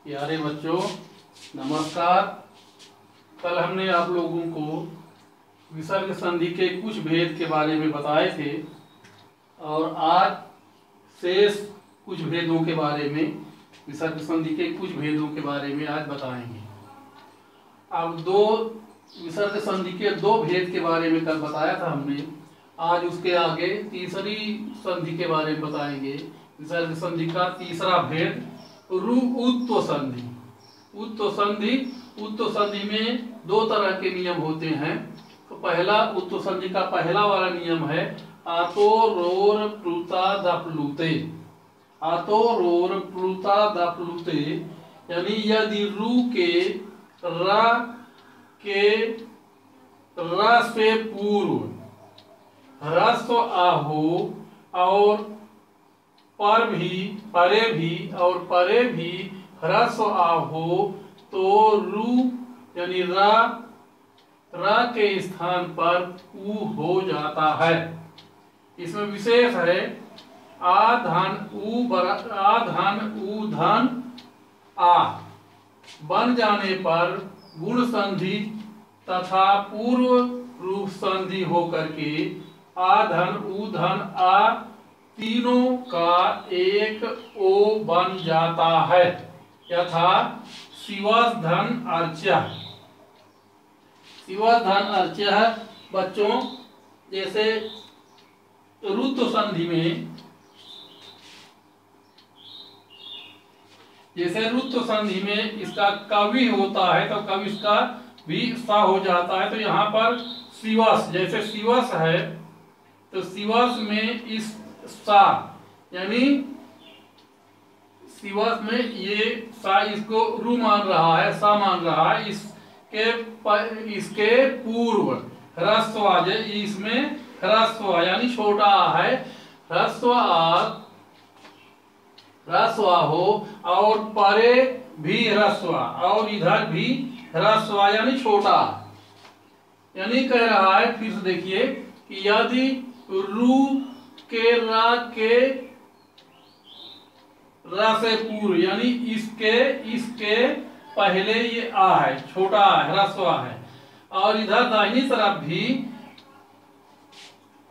प्यारे बच्चों नमस्कार। कल हमने आप लोगों को विसर्ग संधि के कुछ भेद के बारे में बताए थे और आज शेष कुछ भेदों के बारे में विसर्ग संधि के कुछ भेदों के बारे में आज बताएंगे। अब विसर्ग संधि के दो भेद के बारे में कल बताया था हमने। आज उसके आगे तीसरी संधि के बारे में बताएंगे। विसर्ग संधि का तीसरा भेद उत्व संधि। उत्व संधि में दो तरह के नियम होते हैं। तो पहला उत्व संधि का पहला वाला नियम है आतो रोर प्लुता दप्लुते। आतो रोर प्लुता दप्लुते यानी यदि रू के र से पूर्व ह्रस्व आ हो और परे भी ह्रस्व आ हो तो रू यानी रा के स्थान पर ऊ हो जाता है। इसमें विशेष है आ धन ऊ धन आ बन जाने पर गुण संधि तथा पूर्व रूप संधि होकर के आ धन ऊ धन आ तीनों का एक ओ बन जाता है। यथा शिवस धन अर्चः। शिवस धन अर्चः बच्चों जैसे रुत्व संधि में इसका कवि होता है तो कवि इसका भी सा हो जाता है। तो यहाँ पर शिवस जैसे शिवस है तो शिवस में इस सा यानी शिवस में ये सा इसको रू मान रहा है, सा मान रहा है। इसके पूर्व ह्रस्व आ जाए, इसमें ह्रस्व यानी छोटा आ है, ह्रस्व आ हो और परे भी ह्रस्व और इधर भी ह्रस्व यानी छोटा। यानी कह रहा है फिर से देखिए कि यदि रू के रा से पूर्व यानी इसके पहले ये आ है, छोटा है, ह्रस्व है और इधर दाहिनी तरफ भी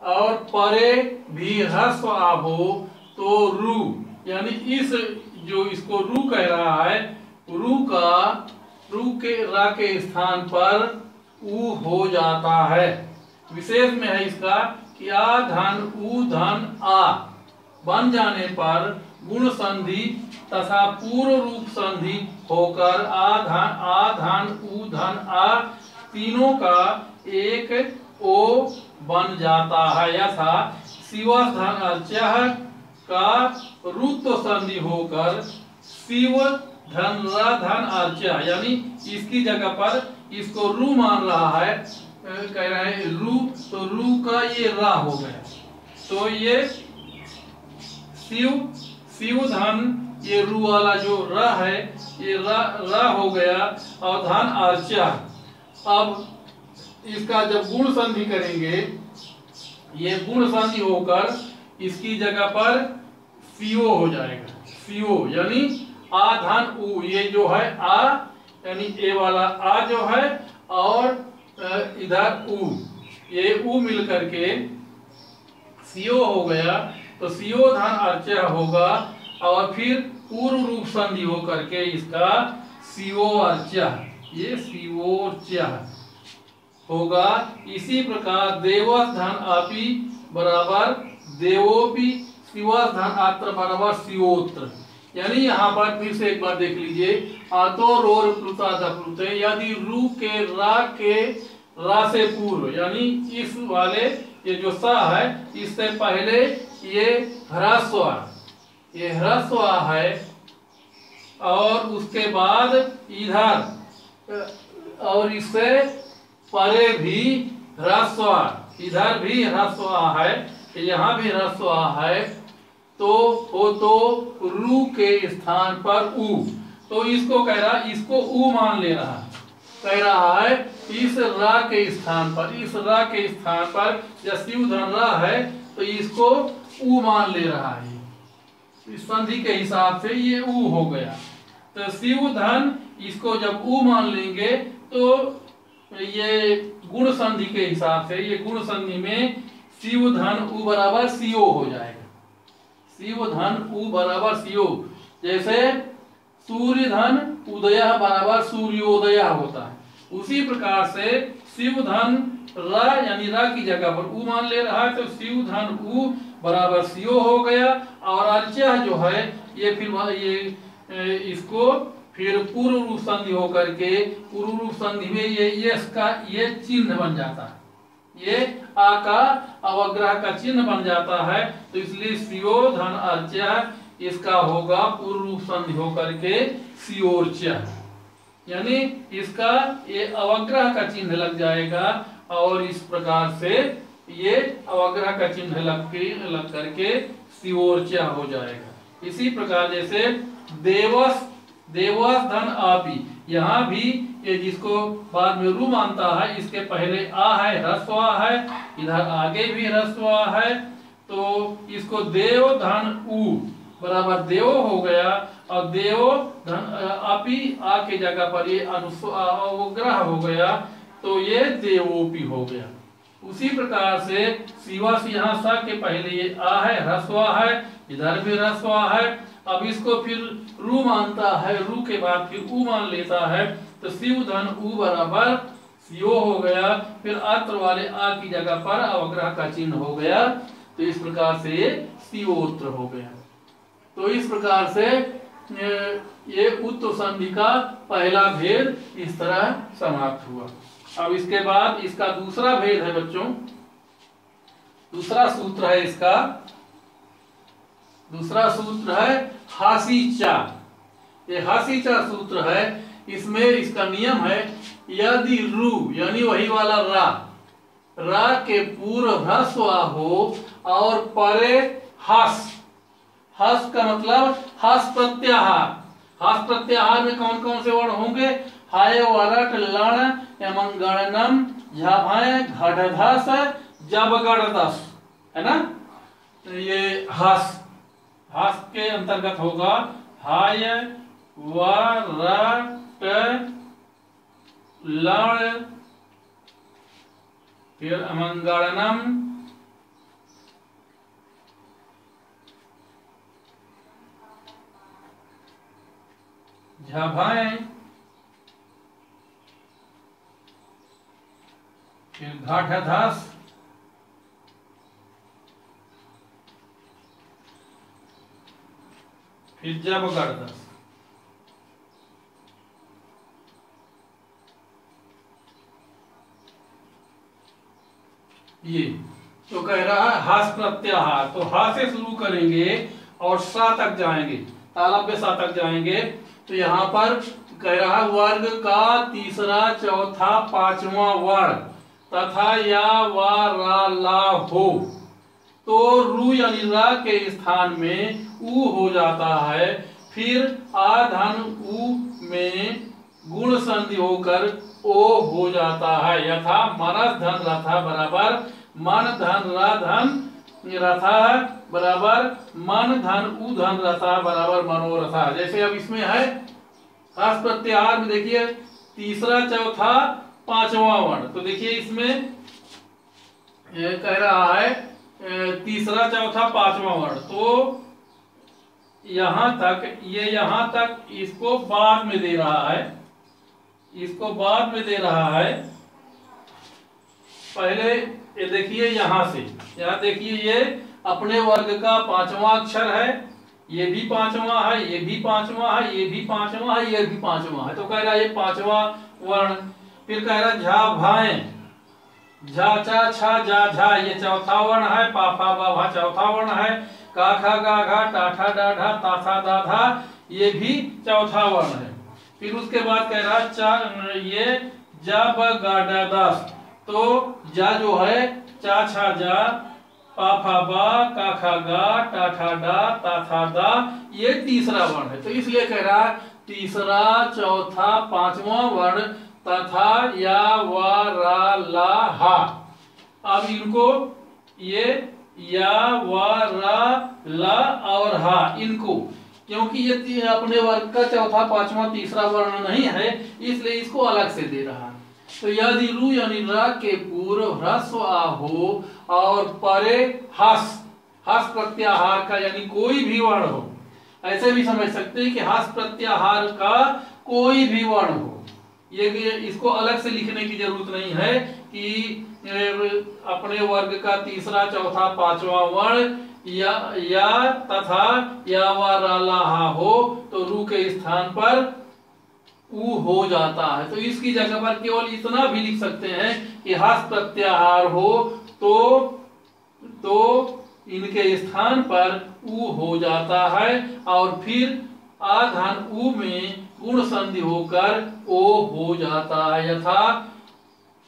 और परे भी ह्रस्व आ हो तो रू यानी इस जो इसको रू कह रहा है रू के रा के स्थान पर ऊ हो जाता है। विशेष में है इसका कि आ धन ऊ धन आ बन जाने पर गुण संधि तथा पूर्व रूप संधि होकर आ धन ऊ धन आ तीनों का एक ओ बन जाता है। यथा शिवस धन अर्चः का रुत्व संधि होकर शिव धन रा धन अर्चः यानी इसकी जगह पर इसको रू मान रहा है, कह रहे हैं रू, तो रू का ये रा हो गया। तो ये शिव धन ये रू वाला जो रा है ये रा हो गया और धन अर्चः। अब इसका जब गुण संधि करेंगे ये गुण संधि होकर इसकी जगह पर सीओ हो जाएगा। सीओ यानी आ धन ऊ ये जो है आ यानी ए वाला आ जो है और इधर ऊ ये ऊ मिल करके सीओ हो गया। तो सीओ धन अर्चः होगा और फिर पूर्व रूप संधि हो करके इसका सीओ अर्चः ये सीओर्चः होगा। इसी प्रकार देवस धन आपी बराबर देवोपि शिवस धन आत्र बराबर शिवोत्र। यानी यहाँ पर फिर से एक बार देख लीजिए आतो रोर प्लुता दप्लुते यदि रू के रा से पूर्व यानी इस वाले ये जो सा है इससे पहले ये ह्रस्व है और उसके बाद इधर और इससे परे भी ह्रस्व इधर भी ह्रस्व है, यहाँ भी ह्रस्व है तो रू के स्थान पर ऊ। तो इसको कह रहा इसको ऊ मान ले रहा है, कह रहा है इस रा के स्थान पर जब शिव धन रा है तो इसको ऊ मान ले रहा है। इस संधि के हिसाब से ये ऊ हो गया। तो शिव धन इसको जब उ मान लेंगे तो ये गुण संधि के हिसाब से ये गुण संधि में शिव धन उ बराबर सीओ हो जाएगा। शिव धन उ बराबर सीओ, जैसे सूर्य धन उदय बराबर सूर्योदय होता है, उसी प्रकार से शिव धन र यानी र की जगह पर उ मान ले रहा है तो शिव धन उ बराबर सीओ हो गया। और अर्चा जो है ये फिर ये इसको फिर पूर्व रूप संधि होकर के पूर्व रूप संधि में ये यस का ये चिन्ह बन जाता है, ये आ का अवग्रह का चिन्ह बन जाता है। तो इसलिए सीओ धन अर्चा इसका होगा पूर्व रूप संधि होकर के सीओर्चा, यानी इसका ये अवग्रह का चिन्ह लग जाएगा और इस प्रकार से ये अवग्रह का चिन्ह लग करके सीओर्चा हो जाएगा। इसी प्रकार जैसे देवस देवस धन आपी, यहाँ भी ये जिसको बाद में रू मानता है इसके पहले आ है, ह्रस्व आ है, इधर आगे भी ह्रस्व आ है, तो इसको देव धन उ बराबर देव हो गया। और देव धन आपी आ के जगह पर ये अवग्रह हो गया तो ये देवोपी हो गया। उसी प्रकार से शिवा से यहाँ स के पहले ये आ है, ह्रस्व है, इधर भी ह्रस्व है। अब इसको फिर रू मानता है, रू के बाद फिर उ मान लेता है तो शिव धन उ बराबर सीओ हो गया। फिर अत्र वाले आ की जगह पर अवग्रह का चिन्ह हो गया, तो इस प्रकार से ये सीओत्र हो गया। तो इस प्रकार से ये उत्तर संधि का पहला भेद इस तरह समाप्त हुआ। अब इसके बाद इसका दूसरा भेद है बच्चों, दूसरा सूत्र है इसका, दूसरा सूत्र है हासीचा। ये हासीचा सूत्र है, इसमें इसका नियम है यदि रू यानी वही वाला रा के पूर्व ह्रस्व हो और परे हस, हस का मतलब हस प्रत्याहार। हस प्रत्याहार में कौन कौन से वर्ण होंगे? हाय वरट लण यमंगणनम झभय घटधस जबगड़दस, है ना। तो ये हस हस के अंतर्गत होगा हाय वरट लण फिर अमंगणनम झभय फिर घटधस फिर जबगड़दस। ये तो कह रहा है हास प्रत्याहार, तो हा से शुरू करेंगे और सा तक जाएंगे, तालव्य सा तक जाएंगे। तो यहाँ पर कह रहा वर्ग का तीसरा चौथा पांचवा वर्ण तथा या वा रा ला हो तो रू यानी रा के स्थान में उ हो जाता है। फिर आ धन उ में गुण संधि होकर ओ हो जाता है। यथा मनस धन रथा बराबर मन धन रा धन रथा बराबर मन धन उ धन रथा बराबर मनोरथा। जैसे अब इसमें है खास प्रत्याहार में देखिए तीसरा चौथा पांचवा वर्ण, तो देखिए इसमें कह रहा है तीसरा चौथा पांचवा वर्ण, तो यहां तक ये यहां तक इसको बाद में दे रहा है, इसको बाद में दे रहा है। पहले ये देखिए यहां से, यहाँ देखिए ये अपने वर्ग का पांचवा अक्षर है, ये भी पांचवा है, ये भी पांचवा है, ये भी पांचवा है, ये भी पांचवा है, तो कह रहा है ये पांचवा वर्ण। फिर कह रहा झा भाए झा चा छा जा झा ये चौथा वर्ण है, पा फा बा भा चौथा वर्ण है, का खा गा घा टा ठा डा ढा ता था दा धा ये भी चौथा वर्ण है। फिर उसके बाद कह रहा चा ये जा ब गा डा दस, तो जा जो है चा छा जा पा फा बा का खा गा टा ठा डा ता था दा ये तीसरा वर्ण है। तो इसलिए कह रहा तीसरा चौथा पांचवा वर्ण तथा या वा रा ला हा। अब इनको ये या वा रा ला और हा इनको क्योंकि ये अपने वर्ग का चौथा पांचवा तीसरा वर्ण नहीं है, इसलिए इसको अलग से दे रहा है। तो यदि रु यानी र के पूर्व ह्रस्व आ हो और परे हस हस प्रत्याहार का यानी कोई भी वर्ण हो, ऐसे भी समझ सकते हैं कि हस प्रत्याहार का कोई भी वर्ण हो। ये इसको अलग से लिखने की जरूरत नहीं है कि अपने वर्ग का तीसरा चौथा पांचवा वर्ण या तथा या व ला हो तो रू के स्थान पर ऊ हो जाता है। तो इसकी जगह पर केवल इतना भी लिख सकते हैं कि हस प्रत्याहार हो तो इनके स्थान पर ऊ हो जाता है और फिर आ धन ऊ में गुण संधि होकर ओ हो जाता है। यथा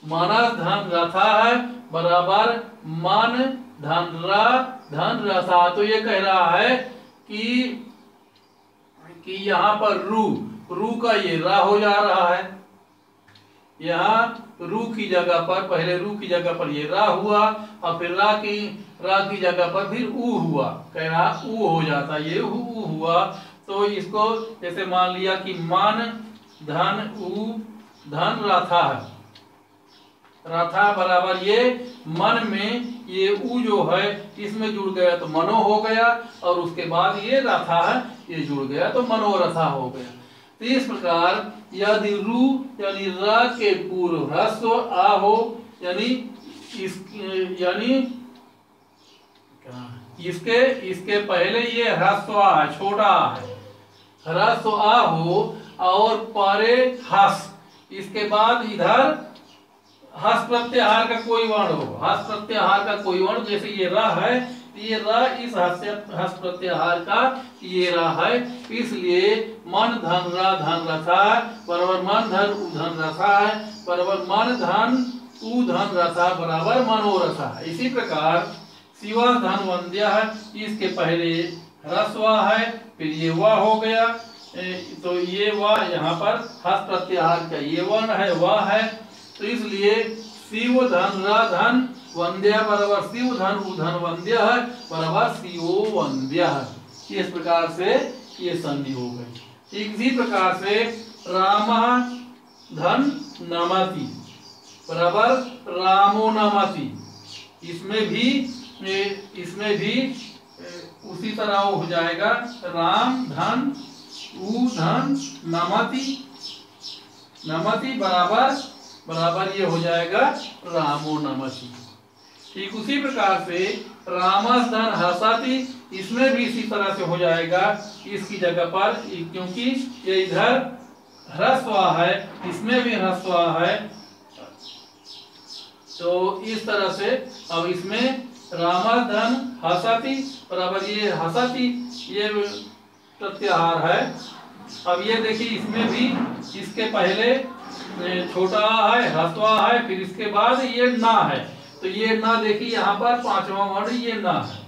मानस धन रथा है बराबर मन धन रा धन रथा। तो ये कह रहा है कि यहाँ पर रू का ये रा हो जा रहा है, यहाँ रू की जगह पर पहले रू की जगह पर ये रा हुआ और फिर रा की जगह पर फिर ऊ हुआ, कह रहा ऊ हो जाता, ये ऊ हुआ। तो इसको जैसे मान लिया कि मान धन ऊ धन रथा है, रथा बराबर ये मन में ये ऊ जो है इसमें जुड़ गया तो मनो हो गया और उसके बाद ये रथा है ये जुड़ गया तो मनोरथा हो गया। तो इस प्रकार यदि रू यानी र के पूर्व ह्रस्व आ हो यानी इसके पहले ये ह्रस्व आ है, छोटा आ है, ह्रस्व आ हो और परे हस, इसके बाद इधर हस प्रत्याहार का कोई वर्ण हो, हस प्रत्याहार का कोई वर्ण, जैसे ये र है ये र इस हस प्रत्याहार का ये र है, इसलिए मन धन रा धन रथा बराबर मन धन उ धन रथा है बराबर मन धन उ धन रथा बराबर मनोरथा है। इसी प्रकार शिवा धन वंद्य है, इसके पहले ह्रस्व है फिर ये वा हो गया, तो ये वा यहाँ पर हस प्रत्याहार का ये वर्ण है वा है, तो इसलिए शिव धन रा धन वंद्य बराबर शिव धन उ धन वंद्य है बराबर शिवो वंद्य है। इस प्रकार से ये संधि हो गई। ठीक इसी प्रकार से राम धन नमति बराबर रामो नमति, इसमें भी उसी तरह हो जाएगा राम धन उ धन नमति बराबर ये हो जाएगा रामो नमति। ठीक उसी प्रकार से रामस धन हसति, इसमें भी इसी तरह से हो जाएगा इसकी जगह पर, क्योंकि ये इधर ह्रस्व है इसमें भी ह्रस्व है, तो इस तरह से अब इसमें रामस धन हसति बराबर ये हसति ये प्रत्याहार है। अब ये देखिए इसमें भी इसके पहले छोटा है ह्रस्व है फिर इसके बाद ये ना है, तो ये ना देखिए यहाँ पर पांचवा वर्ण ये ना है,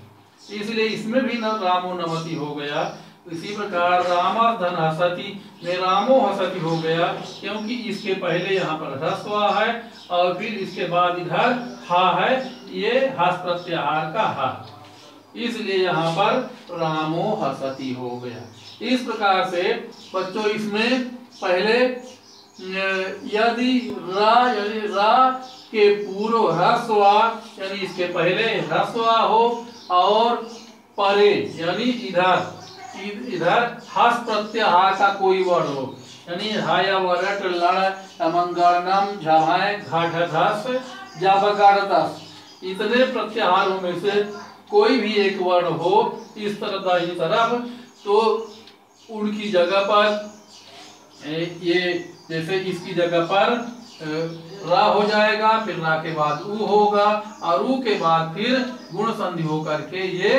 इसलिए इसमें भी ना रामो नमति हो गया। इसी प्रकार रामा धन हसति में रामो हसति हो गया, क्योंकि इसके पहले यहाँ पर ह्रस्व है और फिर इसके बाद इधर हा है, ये हस प्रत्याहार का हा, इसलिए यहाँ पर रामो हसति हो गया। इस प्रकार से बच्चों इसमें पहले यदि रा के पूर्व ह्रस्व यानी इसके पहले ह्रस्व हो और परे यानी इधर हस प्रत्याहार का कोई वर्ण हो, यानी हाया वरट लड़ अमंगलम झमाए घाट धस जाबगाड़दस, इतने प्रत्याहारों में से कोई भी एक वर्ण हो इस तरफ, तो उनकी जगह पर ये जैसे इसकी जगह पर रा हो जाएगा, फिर रा के बाद ऊ होगा और ऊ के बाद फिर गुण संधि होकर के ये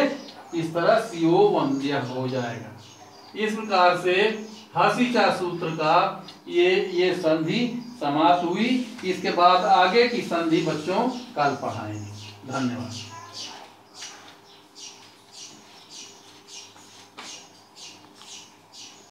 इस तरह सीओ वंद्य हो जाएगा। इस प्रकार से हसीचा सूत्र का ये संधि समाप्त हुई। इसके बाद आगे की संधि बच्चों कल पढ़ाएंगे। धन्यवाद।